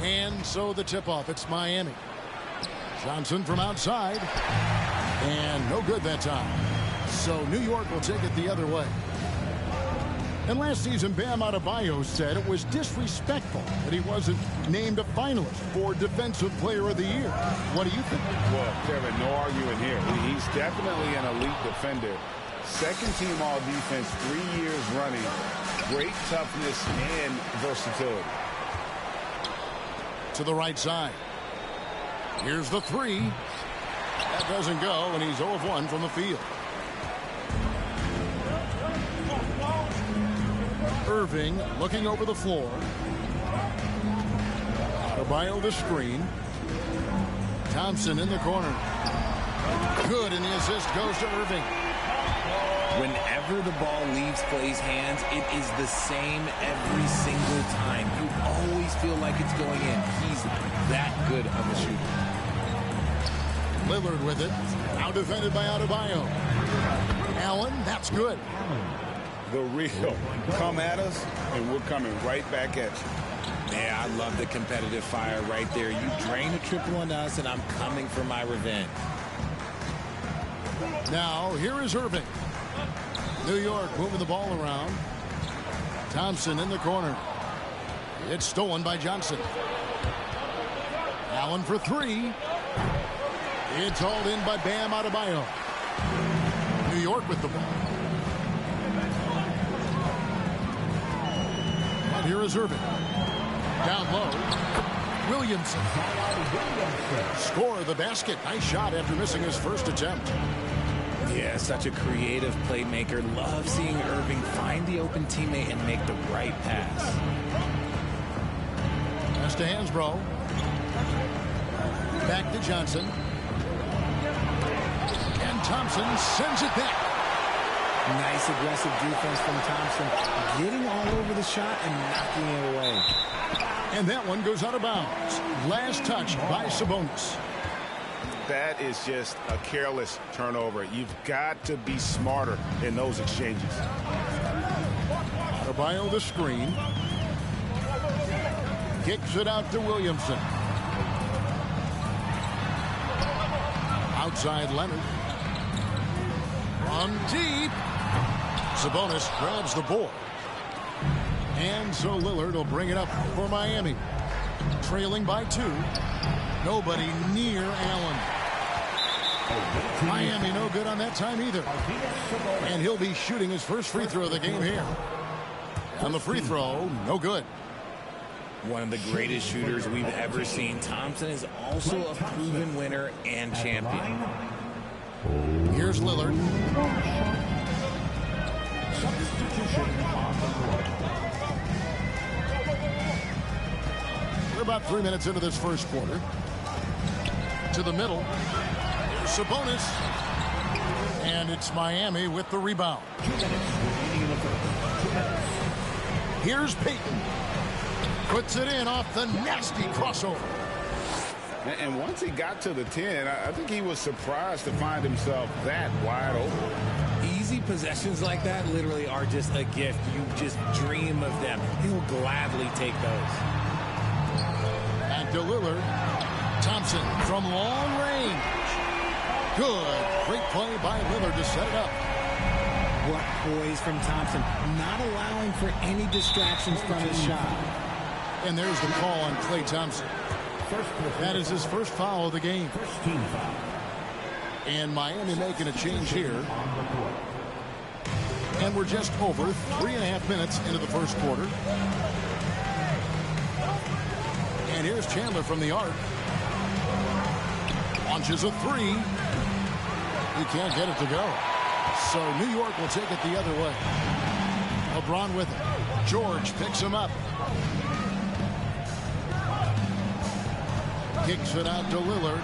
And so the tip-off, it's Miami. Johnson from outside. And no good that time. So New York will take it the other way. And last season, Bam Adebayo said it was disrespectful that he wasn't named a finalist for Defensive Player of the Year. What do you think? Well, Kevin, no arguing here. He's definitely an elite defender. Second team all defense, 3 years running. Great toughness and versatility. To the right side. Here's the three. That doesn't go, and he's 0 of 1 from the field. Irving looking over the floor. Adebayo the screen. Thompson in the corner. Good, and the assist goes to Irving. Whenever the ball leaves Clay's hands, it is the same every single time. You always feel like it's going in. He's that good of a shooter. Lillard with it. Now defended by Adebayo. Allen, that's good. The real. Come at us, and we're coming right back at you. Yeah, I love the competitive fire right there. You drain a triple on us, and I'm coming for my revenge. Now, here is Irving. New York moving the ball around. Thompson in the corner. It's stolen by Johnson. Allen for three. It's hauled in by Bam Adebayo. New York with the ball. And here is Irving. Down low. Williamson. Score the basket. Nice shot after missing his first attempt. Yeah, such a creative playmaker. Love seeing Irving find the open teammate and make the right pass. Pass to Hansbrough. Back to Johnson. And Thompson sends it back. Nice aggressive defense from Thompson. Getting all over the shot and knocking it away. And that one goes out of bounds. Last touch by Sabonis. That is just a careless turnover. You've got to be smarter in those exchanges. Adebayo the screen. Kicks it out to Williamson. Outside Leonard. On deep. Sabonis grabs the board. And so Lillard will bring it up for Miami. Trailing by 2. Nobody near Allen. Miami no good on that time either. And he'll be shooting his first free throw of the game here. On the free throw, no good. One of the greatest shooters we've ever seen. Thompson is also a proven winner and champion. Here's Lillard. We're about 3 minutes into this first quarter. To the middle. Here's Sabonis. And it's Miami with the rebound. Here's Payton. Puts it in off the nasty crossover. And once he got to the 10, I think he was surprised to find himself that wide open. Easy possessions like that literally are just a gift. You just dream of them. He'll gladly take those. And to Lillard. Thompson from long range. Good. Great play by Lillard to set it up. What poise from Thompson. Not allowing for any distractions from his shot. And there's the call on Klay Thompson. That is his first foul of the game. And Miami making a change here. And we're just over 3.5 minutes into the first quarter. And here's Chandler from the arc. Launches a three. He can't get it to go. So New York will take it the other way. LeBron with it. George picks him up. Kicks it out to Lillard.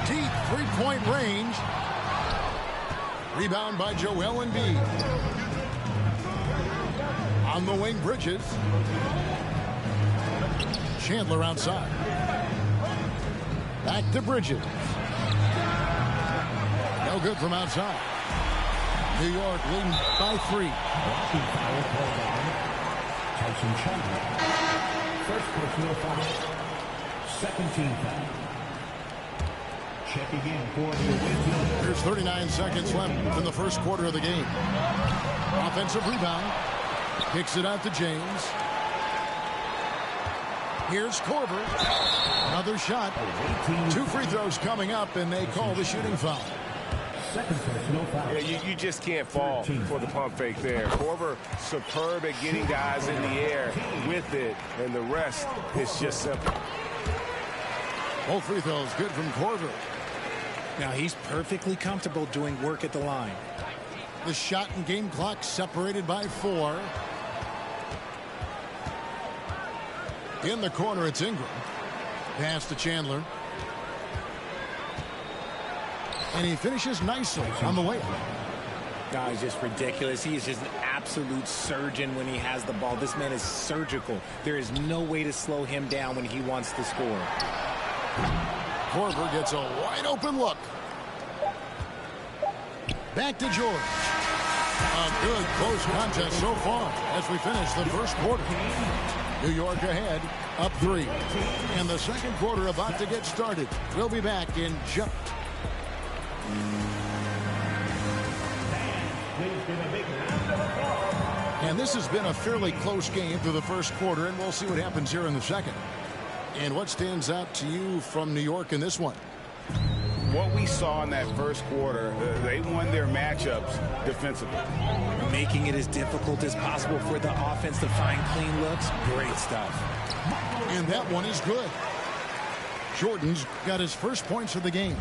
Deep three-point range. Rebound by Joel Embiid. On the wing, Bridges. Chandler outside. Back to Bridges. No good from outside. New York leading by 3. Tyson Chandler. First personal foul. Second team foul. Checking in for the Myteam. There's 39 seconds left in the first quarter of the game. Offensive rebound. Kicks it out to James. Here's Korver. Another shot. 2 free throws coming up, and they call the shooting foul. Second personal foul. Yeah, you just can't fall for the pump fake there. Korver superb at getting guys in the air with it, and the rest is just simple. Both free throws good from Korver. Now he's perfectly comfortable doing work at the line. The shot and game clock separated by 4. In the corner, it's Ingram. Pass to Chandler. And he finishes nicely on the layup. No, he's just ridiculous. He is just an absolute surgeon when he has the ball. This man is surgical. There is no way to slow him down when he wants to score. Korver gets a wide open look. Back to George. A good close contest so far as we finish the first quarter. New York ahead, up 3. And the second quarter about to get started. We'll be back in just... And this has been a fairly close game through the first quarter, and we'll see what happens here in the second. And what stands out to you from New York in this one? What we saw in that first quarter, they won their matchups defensively. Making it as difficult as possible for the offense to find clean looks. Great stuff. And that one is good. Jordan's got his first points of the game.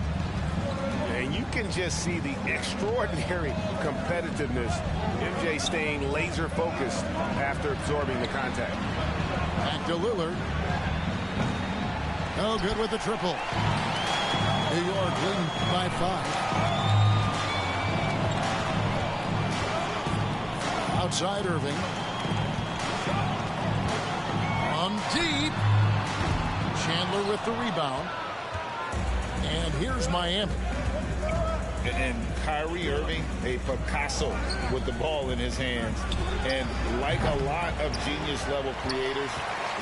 And you can just see the extraordinary competitiveness. MJ staying laser focused after absorbing the contact. Back to Lillard. No good with the triple. New York leading by 5. Outside Irving. On deep. Chandler with the rebound. And here's Miami. And Kyrie Irving, a Picasso with the ball in his hands. And like a lot of genius-level creators,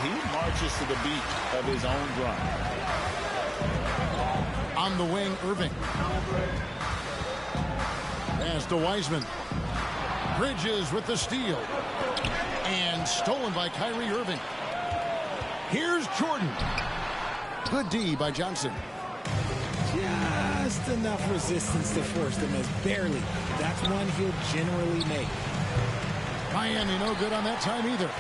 he marches to the beat of his own drum. On the wing, Irving. Pass to Wiseman. Bridges with the steal. And stolen by Kyrie Irving. Here's Jordan. Good D by Johnson. Just enough resistance to force them as barely. That's one he'll generally make. Miami no good on that time either.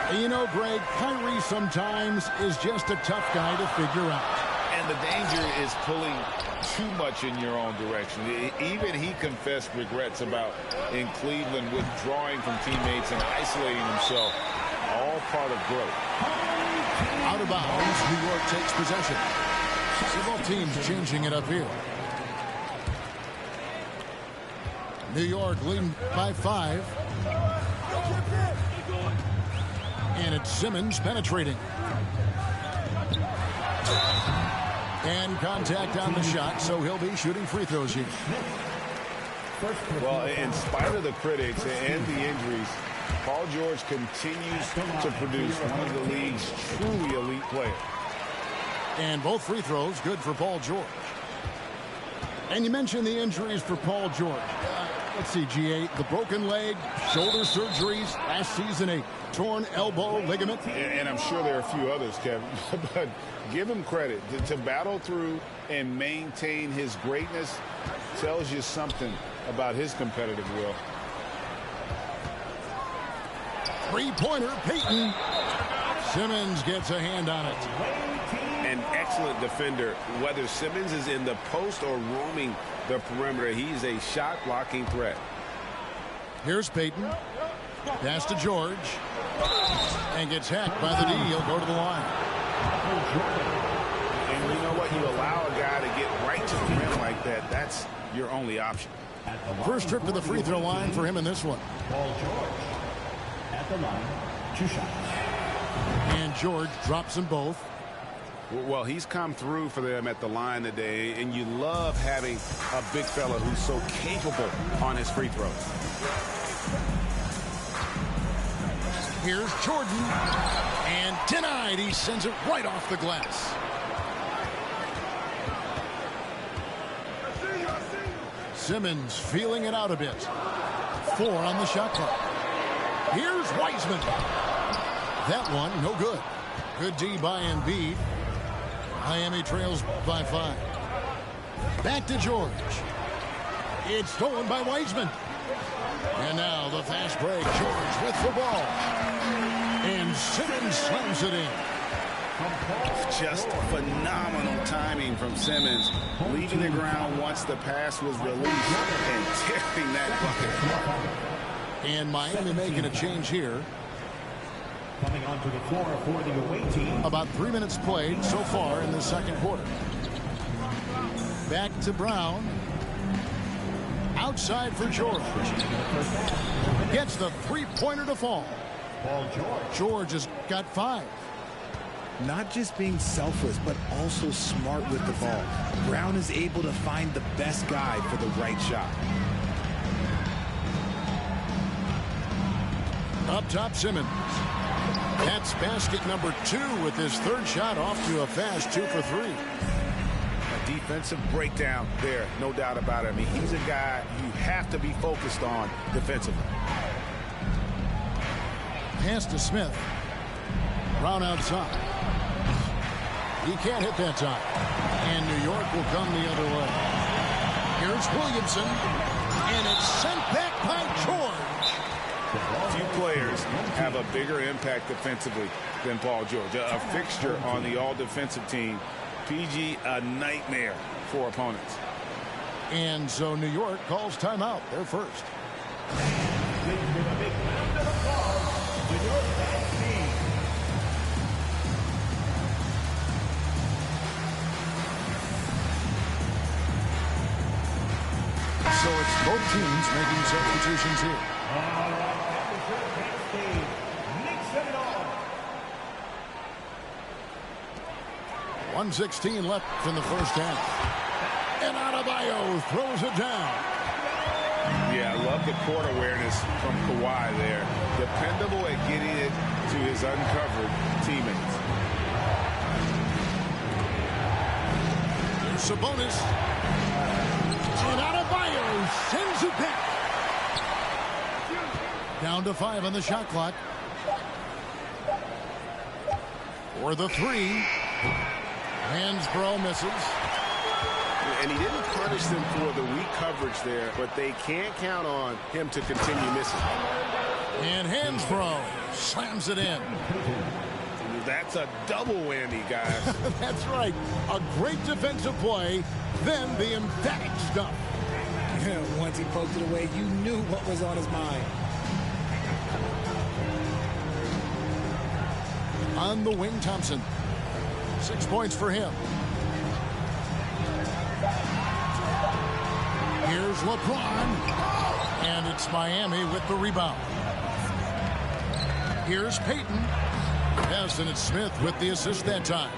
And you know, Greg, Kyrie sometimes is just a tough guy to figure out. And the danger is pulling too much in your own direction. Even he confessed regrets about in Cleveland withdrawing from teammates and isolating himself. All part of growth. Out of bounds, New York takes possession. Both teams changing it up here. New York leading by 5. And it's Simmons penetrating. And contact on the shot, so he'll be shooting free throws here. Well, in spite of the critics and the injuries, Paul George continues to produce one of the league's truly elite players. And both free throws good for Paul George. And you mentioned the injuries for Paul George. Let's see, G8, the broken leg, shoulder surgeries, last season a torn elbow ligament. And I'm sure there are a few others, Kevin, but give him credit. To battle through and maintain his greatness tells you something about his competitive will. Three-pointer, Payton. Simmons gets a hand on it. An excellent defender, whether Simmons is in the post or roaming the perimeter. He's a shot-blocking threat. Here's Payton. Pass to George. And gets hacked by the D. He'll go to the line. And you know what? when you allow a guy to get right to the rim like that, that's your only option. First trip to the free throw line for him in this one. Paul George at the line, 2 shots. And George drops them both. Well, he's come through for them at the line today, and you love having a big fella who's so capable on his free throws. Here's Jordan, and denied. He sends it right off the glass. Simmons feeling it out a bit. 4 on the shot clock. Here's Wiseman. That one, no good. Good D by Embiid. Miami trails by 5. Back to George. It's stolen by Wiseman. And now the fast break. George with the ball. And Simmons slams it in. Just phenomenal timing from Simmons. Leaving the ground once the pass was released and tipping that bucket. And Miami making a change here. Coming onto the floor for the away team. About 3 minutes played so far in the second quarter. Back to Brown. Outside for George. Gets the three-pointer to fall. Paul George. George has got 5. Not just being selfless, but also smart with the ball. Brown is able to find the best guy for the right shot. Up top, Simmons. That's basket number 2 with his third shot off to a fast 2 for 3. A defensive breakdown there, no doubt about it. I mean, he's a guy you have to be focused on defensively. Pass to Smith. Brown outside. He can't hit that time. And New York will come the other way. Here's Williamson. And it's sent back by George. Few players have a bigger impact defensively than Paul George. A fixture on the all-defensive team. PG, a nightmare for opponents. And so New York calls timeout. They're first. So it's both teams making substitutions here. 1:16 left in the first half. And Adebayo throws it down. Yeah, I love the court awareness from Kawhi there. Dependable at getting it to his uncovered teammates. Here's Sabonis. And Adebayo sends it back. Down to 5 on the shot clock. For the 3. Hansbrough misses. And he didn't punish them for the weak coverage there, but they can't count on him to continue missing. And Hansbrough slams it in. That's a double whammy, guys. That's right. A great defensive play, then the emphatic stuff. Once he poked it away, you knew what was on his mind. On the wing, Thompson. 6 points for him. Here's LeBron. And it's Miami with the rebound. Here's Payton. Yes, and it's Smith with the assist that time.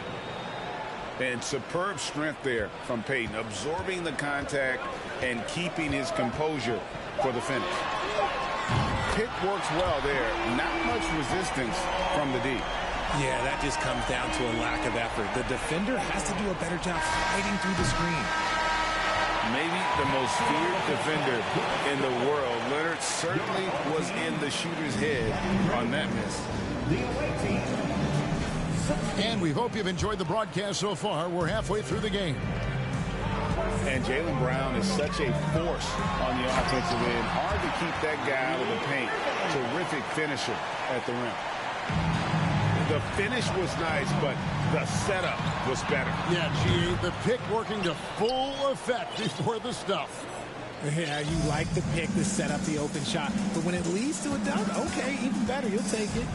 And superb strength there from Payton, absorbing the contact and keeping his composure for the finish. Pick works well there. Not much resistance from the D. Yeah, that just comes down to a lack of effort. The defender has to do a better job fighting through the screen. Maybe the most feared defender in the world. Leonard certainly was in the shooter's head on that miss. And we hope you've enjoyed the broadcast so far. We're halfway through the game. And Jaylen Brown is such a force on the offensive end. Hard to keep that guy out of the paint. Terrific finisher at the rim. The finish was nice, but the setup was better. Yeah, G, the pick working to full effect before the stuff. Yeah, you like the pick to set up the open shot, but when it leads to a dunk, okay, even better, you'll take it.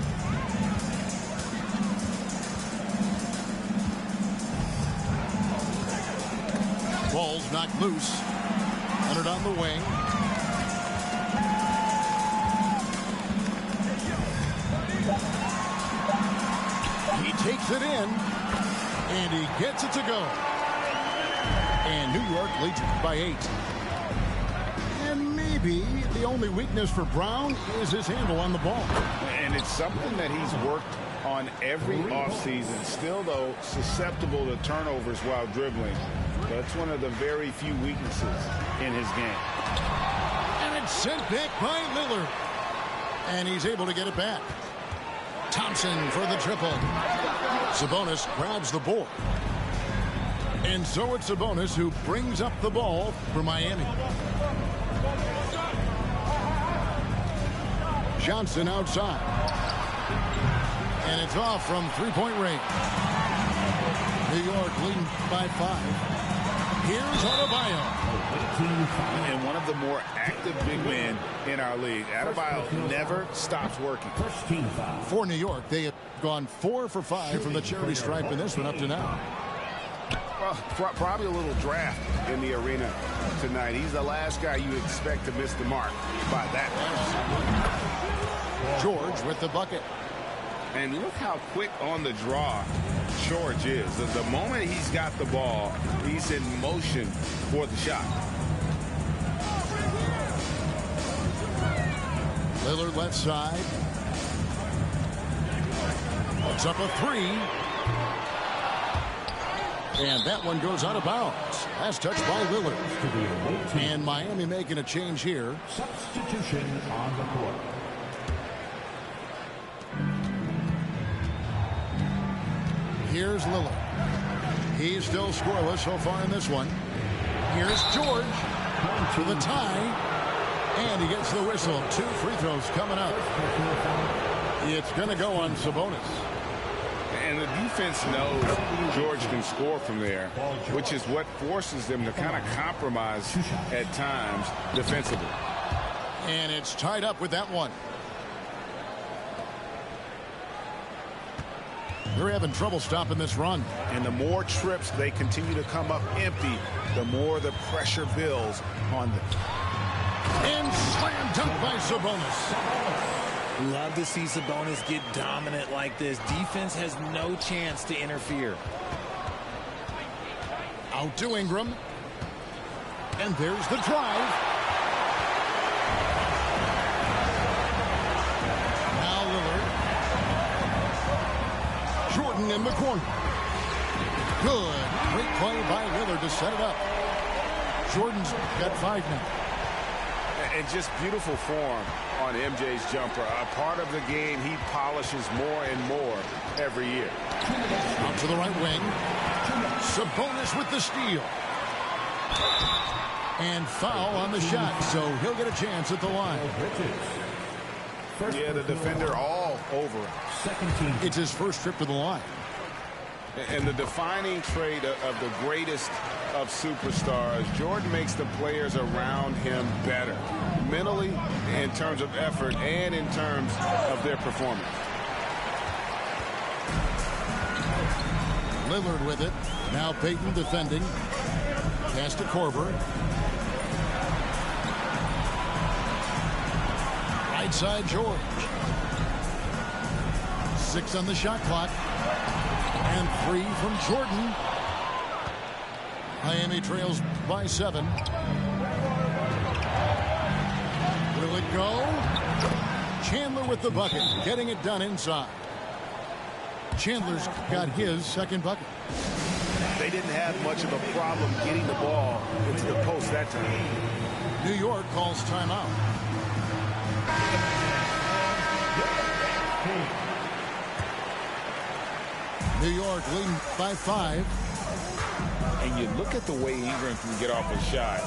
knocked loose. Hunted on the wing. He takes it in, and he gets it to go. And New York leads by 8. And maybe the only weakness for Brown is his handle on the ball. And it's something that he's worked on every offseason. Still, though, susceptible to turnovers while dribbling. That's one of the very few weaknesses in his game. And it's sent back by Lillard. And he's able to get it back. Thompson for the triple. Sabonis grabs the board. And so it's Sabonis who brings up the ball for Miami. Johnson outside. And it's off from three-point range. New York leading by 5. Here's Adebayo. And one of the more active big men in our league. Adebayo never stops working. For New York, they have gone 4 for 5 from the charity stripe in this one up to now. Well, probably a little draft in the arena tonight. He's the last guy you expect to miss the mark by that. George with the bucket. And look how quick on the draw George is. The moment he's got the ball, he's in motion for the shot. Lillard left side. Puts up a 3. And that one goes out of bounds. Last touch by Lillard. And Miami making a change here. Substitution on the court. Here's Lillard. He's still scoreless so far in this one. Here's George for the tie. And he gets the whistle. 2 free throws coming up. It's going to go on Sabonis. And the defense knows George can score from there, which is what forces them to kind of compromise at times defensively. And it's tied up with that one. They're having trouble stopping this run. And the more trips they continue to come up empty, the more the pressure builds on them. And slam dunk by Sabonis. Love to see Sabonis get dominant like this. Defense has no chance to interfere. Out to Ingram. And there's the drive. Now Lillard. Jordan in the corner. Good. Great play by Lillard to set it up. Jordan's got 5 now. And just beautiful form on MJ's jumper. A part of the game he polishes more and more every year. Out to the right wing. Sabonis with the steal. And foul on the shot, so he'll get a chance at the line. Yeah, the defender all over him. Second team. It's his first trip to the line. And the defining trait of the greatest of superstars, Jordan makes the players around him better, mentally, in terms of effort, and in terms of their performance. Lillard with it. Now Payton defending. Pass to Korver. Right side George. 6 on the shot clock. And 3 from Jordan. Miami trails by 7. Will it go? Chandler with the bucket, getting it done inside. Chandler's got his second bucket. They didn't have much of a problem getting the ball into the post that time. New York calls timeout. New York leading by 5. And you look at the way Ingram can get off a shot.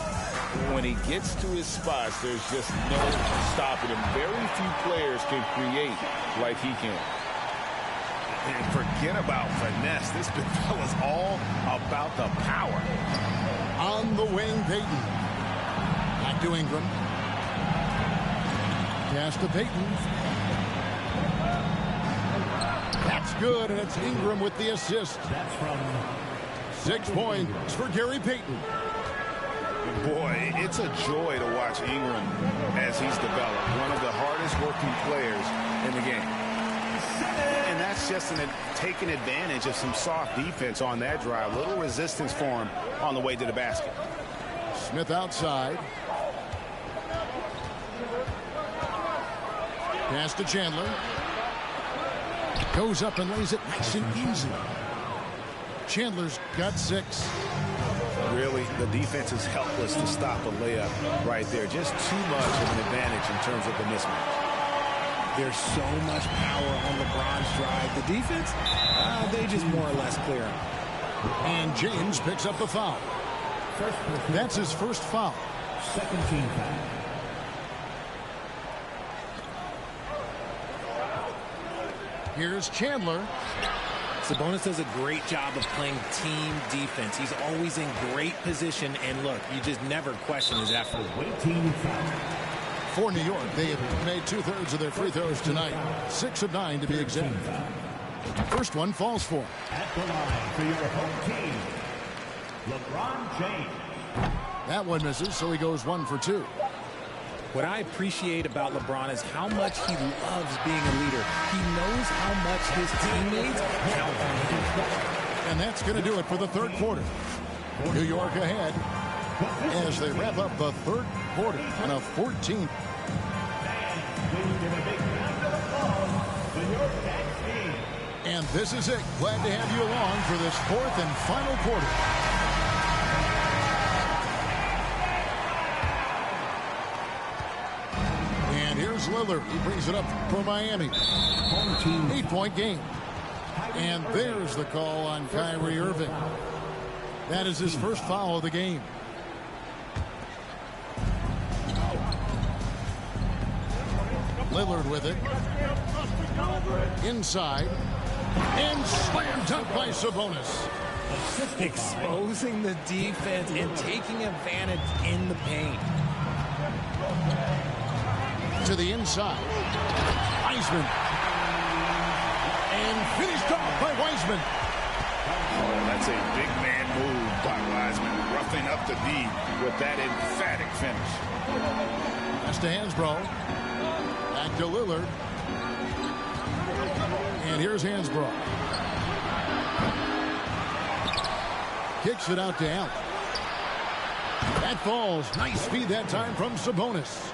When he gets to his spots, there's just no stopping him. Very few players can create like he can. And forget about finesse. This big fella's all about the power. On the wing, Payton. Back to Ingram. Pass to Payton. That's good, and it's Ingram with the assist. That's from 6 points for Gary Payton. Boy, it's a joy to watch Ingram as he's developed. One of the hardest working players in the game. And that's just taking advantage of some soft defense on that drive. Little resistance for him on the way to the basket. Smith outside. Pass to Chandler. Goes up and lays it nice and easy. Chandler's got 6. Really, the defense is helpless to stop a layup right there. Just too much of an advantage in terms of the mismatch. There's so much power on LeBron's drive. The defense, they just more or less clear him. And James picks up the foul. That's his first foul. Second team foul. Here's Chandler. Sabonis does a great job of playing team defense. He's always in great position, and look, you just never question his effort. Team foul. For New York, they have made 2/3 of their free throws tonight. 6 of 9 to be exact. First one falls for. At the line for your home team, LeBron James. That one misses, so he goes 1 for 2. What I appreciate about LeBron is how much he loves being a leader. He knows how much his teammates count on him. And that's going to do it for the third quarter. New York ahead as they wrap up the third quarter on a 14. And this is it. Glad to have you along for this fourth and final quarter. And here's Lillard. He brings it up for Miami. 8-point game. And there's the call on Kyrie Irving. That is his first foul of the game. Lillard with it. Inside. And slam dunk by Sabonis. Exposing the defense and taking advantage in the paint. To the inside. Wiseman. And finished off by Wiseman. Oh, that's a big man move by Wiseman, roughing up the D with that emphatic finish. That's to Hansbrough. Back to Lillard. And here's Hansbrough. Kicks it out to Allen. That falls. Nice feed that time from Sabonis.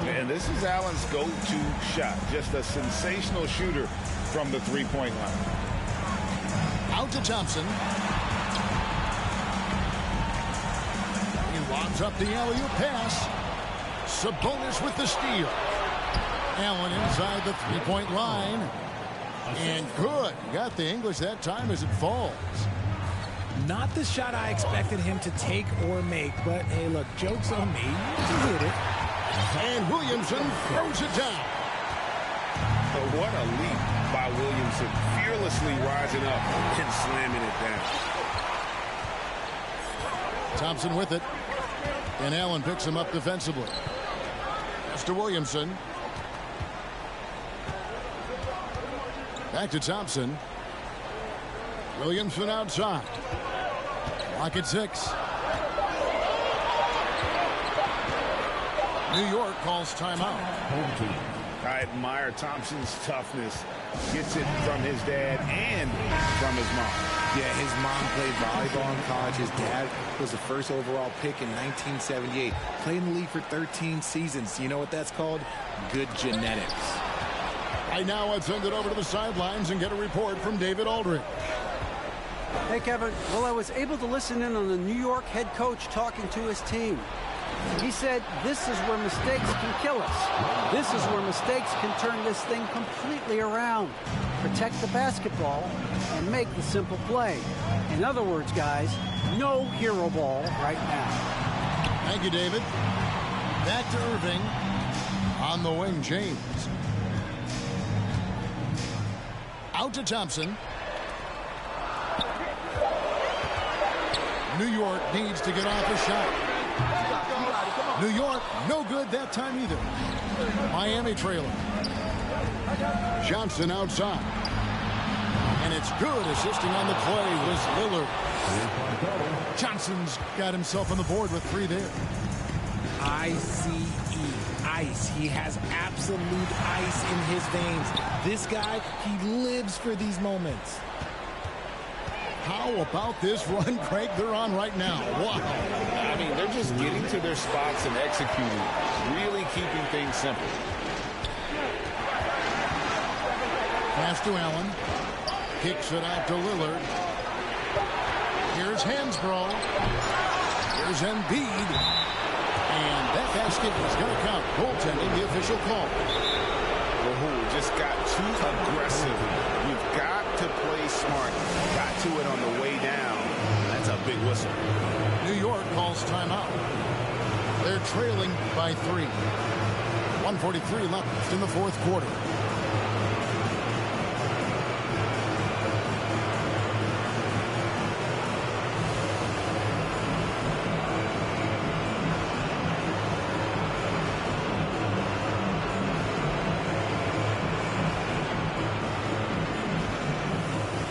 And this is Allen's go-to shot. Just a sensational shooter from the three-point line. Out to Thompson. He lobs up the alley-oop pass. Sabonis with the steal. Allen inside the three-point line. And good. Got the English that time as it falls. Not the shot I expected him to take or make, but hey, look, joke's on me. He hit it. And Williamson throws it down. But what a leap by Williamson, fearlessly rising up and slamming it down. Thompson with it. And Allen picks him up defensively. That's to Williamson. Back to Thompson. Williamson outside. Clock at 6. New York calls timeout. I admire Thompson's toughness. Gets it from his dad and from his mom. Yeah, his mom played volleyball in college. His dad was the first overall pick in 1978. Played in the league for 13 seasons. You know what that's called? Good genetics. Right now, I'd send it over to the sidelines and get a report from David Aldridge. Hey, Kevin. Well, I was able to listen in on the New York head coach talking to his team. He said, this is where mistakes can kill us. This is where mistakes can turn this thing completely around. Protect the basketball and make the simple play. In other words, guys, no hero ball right now. Thank you, David. Back to Irving. On the wing, James. Out to Thompson. New York needs to get off a shot. New York, no good that time either. Miami trailing. Johnson outside. And it's good. Assisting on the play was Lillard. Johnson's got himself on the board with 3 there. ICE, ice. He has absolute ice in his veins. This guy, he lives for these moments. How about this run, Craig, they're on right now? Wow. I mean, they're just getting to their spots and executing, really keeping things simple. Pass to Allen. Kicks it out to Lillard. Here's Hansbrough. Here's Embiid. And that basket is going to count. Goaltending, the official call. Rahul just got too aggressive. You've got to play smart. Got to it on the way down. That's a big whistle. New York calls timeout. They're trailing by 3. 1:43 left in the fourth quarter.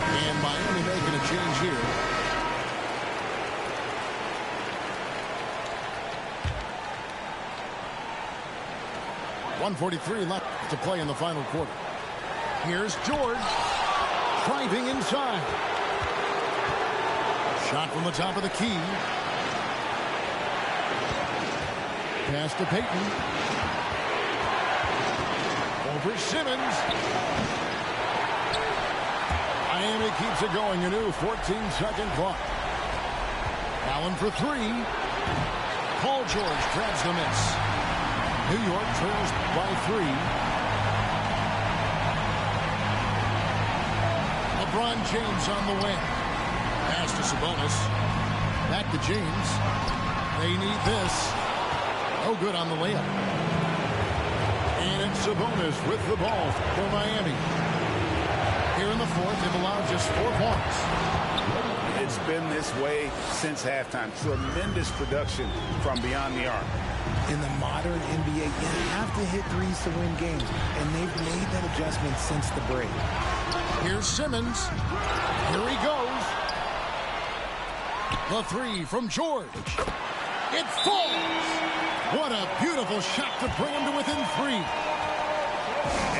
And Miami making a change here. .143 left to play in the final quarter. Here's George. Driving inside. Shot from the top of the key. Pass to Payton. Over Simmons. Miami keeps it going. A new 14-second clock. Allen for 3. Paul George grabs the miss. New York trails by 3. LeBron James on the wing. Pass to Sabonis. Back to James. They need this. No good on the layup. And it's Sabonis with the ball for Miami. Here in the fourth, they've allowed just 4 points. It's been this way since halftime. Tremendous production from beyond the arc. In the modern NBA, you have to hit threes to win games, and they've made that adjustment since the break. Here's Simmons. Here he goes. The 3 from George. It falls. What a beautiful shot to bring him to within 3.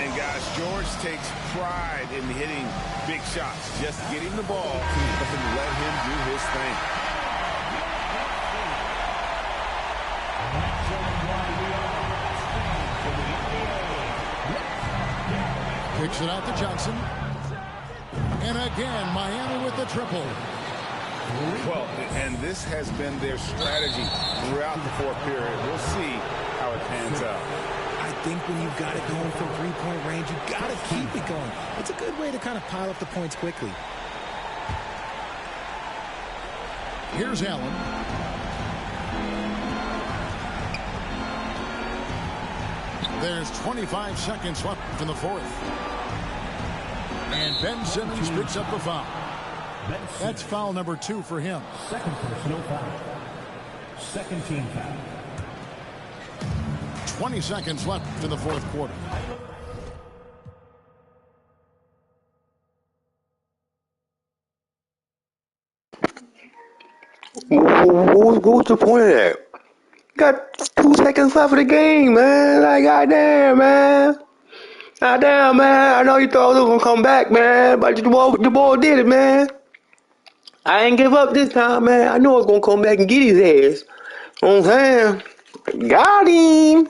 And guys, George takes pride in hitting big shots. Just get him the ball and let him do his thing. Kicks it out to Johnson. And again, Miami with the triple. Well, and this has been their strategy throughout the fourth period. We'll see how it pans out. I think when you've got it going from three-point range, you've got to keep it going. It's a good way to kind of pile up the points quickly. Here's Allen. There's 25 seconds left in the fourth. And Ben Simmons picks up the foul. That's foul number 2 for him. Second personal foul. Second team foul. 20 seconds left in the fourth quarter. What's the point of that? Got 2 seconds left of the game, man. Like, goddamn, man. Goddamn, man. I know you thought it was gonna come back, man, but the ball did it, man. I ain't give up this time, man. I knew I was gonna come back and get his ass. You know what I'm saying? Got him.